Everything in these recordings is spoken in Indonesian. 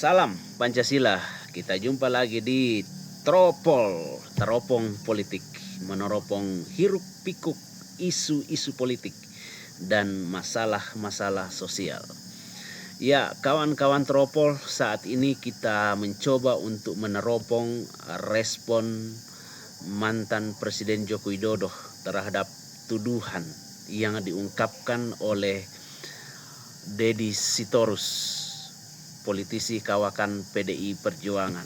Salam Pancasila. Kita jumpa lagi di Teropong Politik, meneropong hiruk pikuk isu-isu politik dan masalah-masalah sosial. Ya, kawan-kawan Teropol, saat ini kita mencoba untuk meneropong respon mantan Presiden Joko Widodo terhadap tuduhan yang diungkapkan oleh Deddy Sitorus, politisi kawakan PDI Perjuangan.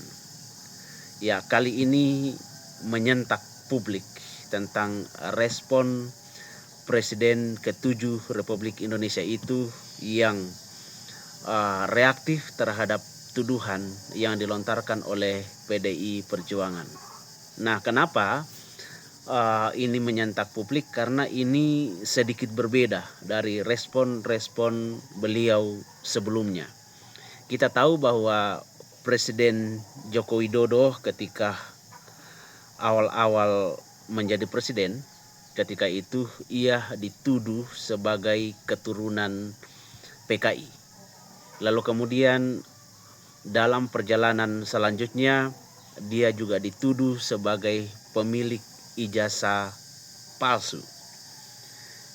Ya, kali ini menyentak publik tentang respon Presiden ke-7 Republik Indonesia itu yang reaktif terhadap tuduhan yang dilontarkan oleh PDI Perjuangan. Nah, kenapa ini menyentak publik? Karena ini sedikit berbeda dari respon-respon beliau sebelumnya. Kita tahu bahwa Presiden Joko Widodo ketika awal-awal menjadi presiden, ketika itu ia dituduh sebagai keturunan PKI. Lalu kemudian dalam perjalanan selanjutnya dia juga dituduh sebagai pemilik ijazah palsu.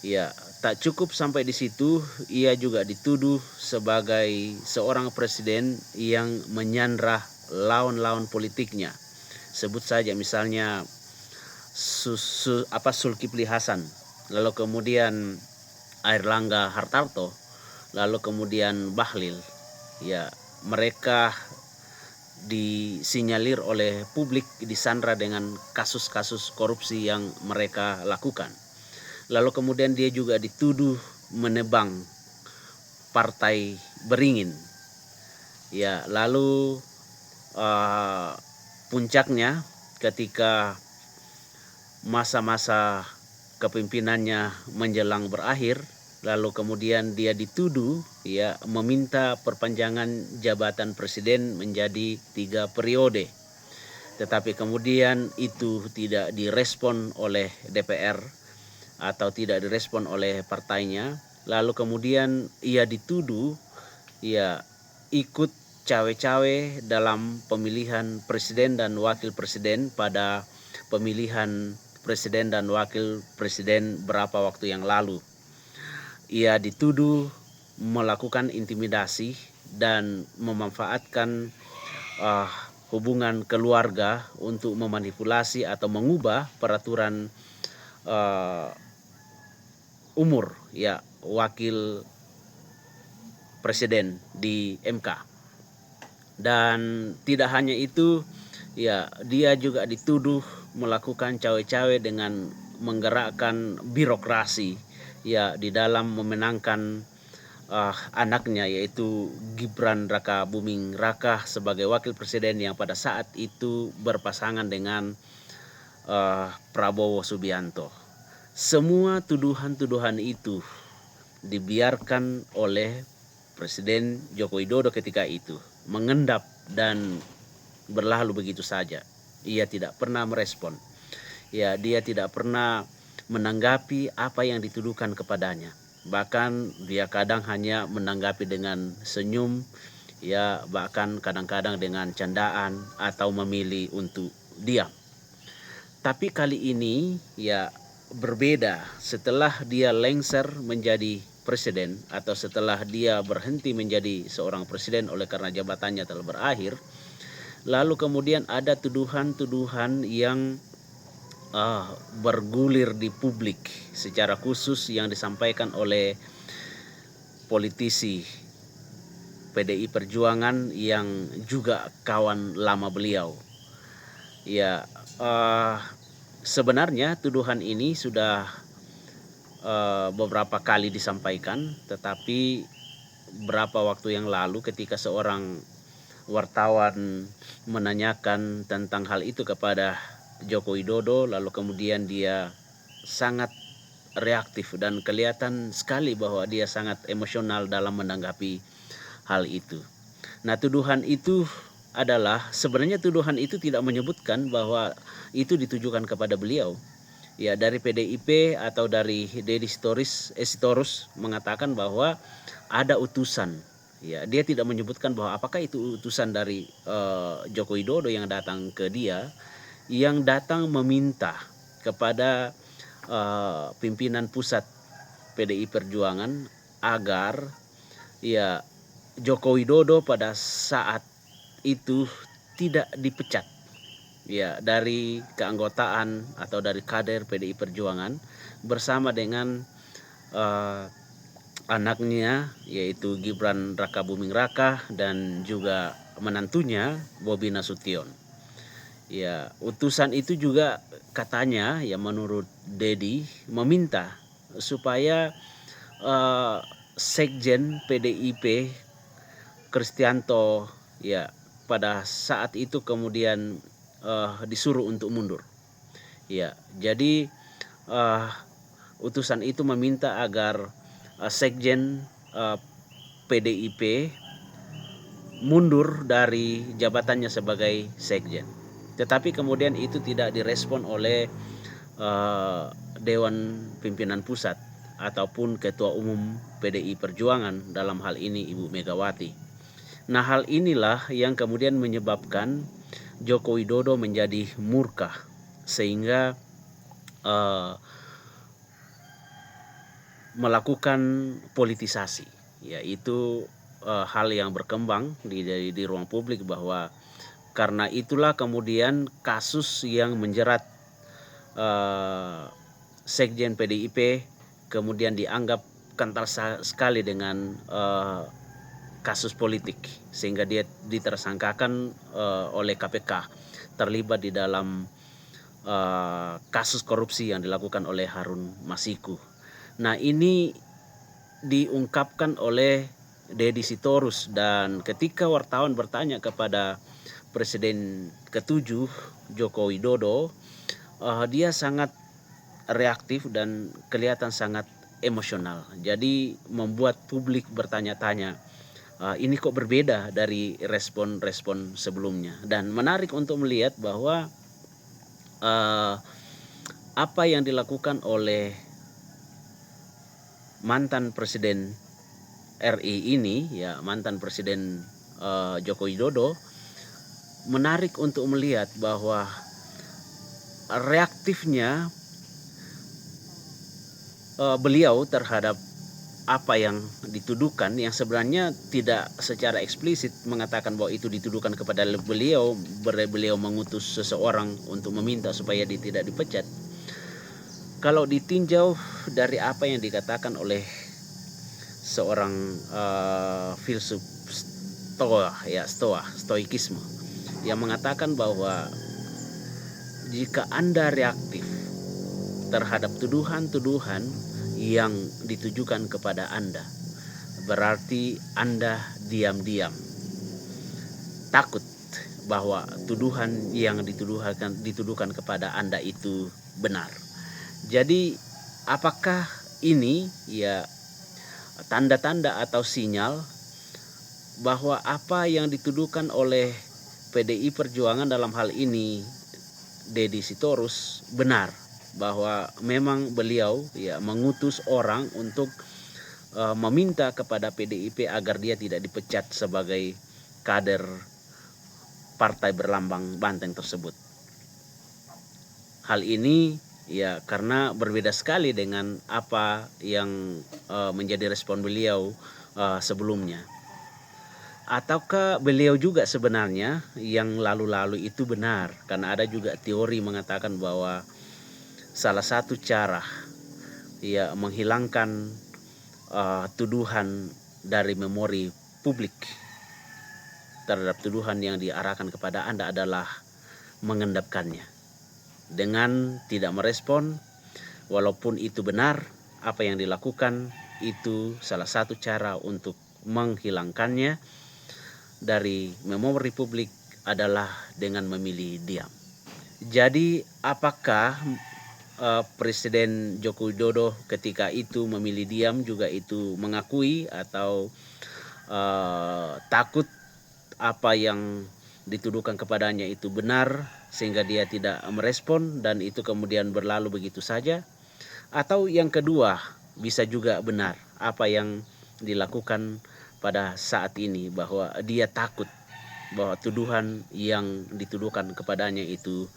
Ya, tak cukup sampai di situ, ia juga dituduh sebagai seorang presiden yang menyandra lawan-lawan politiknya. Sebut saja misalnya Zulkifli Hasan, lalu kemudian Airlangga Hartarto, lalu kemudian Bahlil. Ya, mereka disinyalir oleh publik disandra dengan kasus-kasus korupsi yang mereka lakukan. Lalu kemudian dia juga dituduh menebang Partai Beringin. Ya, lalu puncaknya ketika masa-masa kepemimpinannya menjelang berakhir, lalu kemudian dia dituduh meminta perpanjangan jabatan presiden menjadi 3 periode. Tetapi kemudian itu tidak direspon oleh DPR atau tidak direspon oleh partainya. Lalu kemudian ia dituduh ikut cawe-cawe dalam pemilihan presiden dan wakil presiden pada pemilihan presiden dan wakil presiden beberapa waktu yang lalu. Ia dituduh melakukan intimidasi dan memanfaatkan hubungan keluarga untuk memanipulasi atau mengubah peraturan umur wakil presiden di MK. Dan tidak hanya itu, dia juga dituduh melakukan cawe-cawe dengan menggerakkan birokrasi di dalam memenangkan anaknya, yaitu Gibran Rakabuming Raka sebagai wakil presiden yang pada saat itu berpasangan dengan Prabowo Subianto. Semua tuduhan-tuduhan itu dibiarkan oleh Presiden Joko Widodo ketika itu, mengendap dan berlalu begitu saja. Ia tidak pernah merespon. Dia tidak pernah menanggapi apa yang dituduhkan kepadanya. Bahkan dia kadang hanya menanggapi dengan senyum, bahkan kadang-kadang dengan candaan atau memilih untuk diam. Tapi kali ini berbeda. Setelah dia lengser menjadi presiden atau setelah dia berhenti menjadi seorang presiden oleh karena jabatannya telah berakhir, lalu kemudian ada tuduhan-tuduhan yang bergulir di publik, secara khusus yang disampaikan oleh politisi PDI Perjuangan yang juga kawan lama beliau. Sebenarnya tuduhan ini sudah beberapa kali disampaikan, tetapi beberapa waktu yang lalu ketika seorang wartawan menanyakan tentang hal itu kepada Joko Widodo, lalu kemudian dia sangat reaktif dan kelihatan sekali bahwa dia sangat emosional dalam menanggapi hal itu. Nah, tuduhan itu sebenarnya tuduhan itu tidak menyebutkan bahwa itu ditujukan kepada beliau. Dari PDIP atau dari Deddy Sitorus mengatakan bahwa ada utusan Ya, dia tidak menyebutkan bahwa apakah itu utusan dari Joko Widodo yang datang ke dia, yang datang meminta kepada pimpinan pusat PDI Perjuangan agar ya Joko Widodo pada saat itu tidak dipecat ya dari keanggotaan atau dari kader PDI Perjuangan bersama dengan uh, anaknya yaitu Gibran Rakabuming Raka dan juga menantunya Bobi Nasution. Ya, utusan itu juga katanya ya menurut Dedi meminta supaya Sekjen PDIP Kristianto ya pada saat itu kemudian disuruh untuk mundur. Ya, jadi utusan itu meminta agar Sekjen PDIP mundur dari jabatannya sebagai sekjen. Tetapi kemudian itu tidak direspon oleh Dewan Pimpinan Pusat ataupun Ketua Umum PDI Perjuangan, dalam hal ini Ibu Megawati. Nah, hal inilah yang kemudian menyebabkan Joko Widodo menjadi murka sehingga melakukan politisasi, yaitu hal yang berkembang di ruang publik, bahwa karena itulah kemudian kasus yang menjerat Sekjen PDIP kemudian dianggap kental sekali dengan kasus politik, sehingga dia ditersangkakan oleh KPK terlibat di dalam kasus korupsi yang dilakukan oleh Harun Masiku. Nah, ini diungkapkan oleh Deddy Sitorus, dan ketika wartawan bertanya kepada Presiden ke-7 Joko Widodo, dia sangat reaktif dan kelihatan sangat emosional. Jadi membuat publik bertanya-tanya, ini kok berbeda dari respon-respon sebelumnya. Dan menarik untuk melihat bahwa apa yang dilakukan oleh mantan Presiden RI ini, ya mantan Presiden Joko Widodo, menarik untuk melihat bahwa reaktifnya beliau terhadap apa yang dituduhkan, yang sebenarnya tidak secara eksplisit mengatakan bahwa itu dituduhkan kepada beliau, beliau mengutus seseorang untuk meminta supaya dia tidak dipecat. Kalau ditinjau dari apa yang dikatakan oleh seorang filsuf stoikisme, yang mengatakan bahwa jika Anda reaktif terhadap tuduhan-tuduhan yang ditujukan kepada Anda, berarti Anda diam-diam takut bahwa tuduhan yang dituduhkan kepada Anda itu benar. Jadi apakah ini ya tanda-tanda atau sinyal bahwa apa yang dituduhkan oleh PDI Perjuangan, dalam hal ini Deddy Sitorus, benar, bahwa memang beliau ya mengutus orang untuk meminta kepada PDIP agar dia tidak dipecat sebagai kader partai berlambang banteng tersebut. Hal ini ya karena berbeda sekali dengan apa yang menjadi respon beliau sebelumnya. Ataukah beliau juga sebenarnya yang lalu-lalu itu benar? Karena ada juga teori mengatakan bahwa salah satu cara ya menghilangkan tuduhan dari memori publik terhadap tuduhan yang diarahkan kepada Anda adalah mengendapkannya dengan tidak merespon. Walaupun itu benar apa yang dilakukan, itu salah satu cara untuk menghilangkannya dari memori publik adalah dengan memilih diam. Jadi apakah Presiden Joko Widodo ketika itu memilih diam juga itu mengakui atau takut apa yang dituduhkan kepadanya itu benar sehingga dia tidak merespon dan itu kemudian berlalu begitu saja? Atau yang kedua, bisa juga benar apa yang dilakukan pada saat ini bahwa dia takut bahwa tuduhan yang dituduhkan kepadanya itu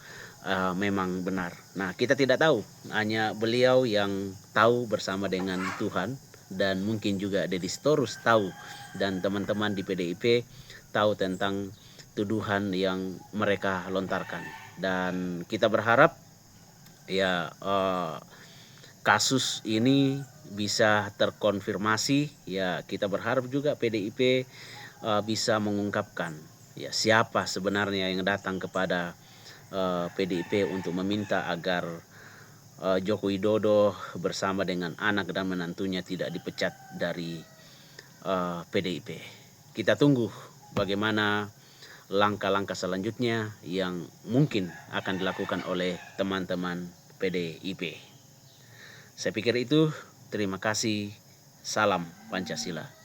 memang benar. Nah, kita tidak tahu, hanya beliau yang tahu bersama dengan Tuhan, dan mungkin juga Deddy Sitorus tahu dan teman-teman di PDIP tahu tentang tuduhan yang mereka lontarkan. Dan kita berharap ya kasus ini bisa terkonfirmasi. Ya, kita berharap juga PDIP bisa mengungkapkan ya siapa sebenarnya yang datang kepada PDIP untuk meminta agar Joko Widodo bersama dengan anak dan menantunya tidak dipecat dari PDIP. Kita tunggu bagaimana langkah-langkah selanjutnya yang mungkin akan dilakukan oleh teman-teman PDIP. Saya pikir itu. Terima kasih. Salam Pancasila.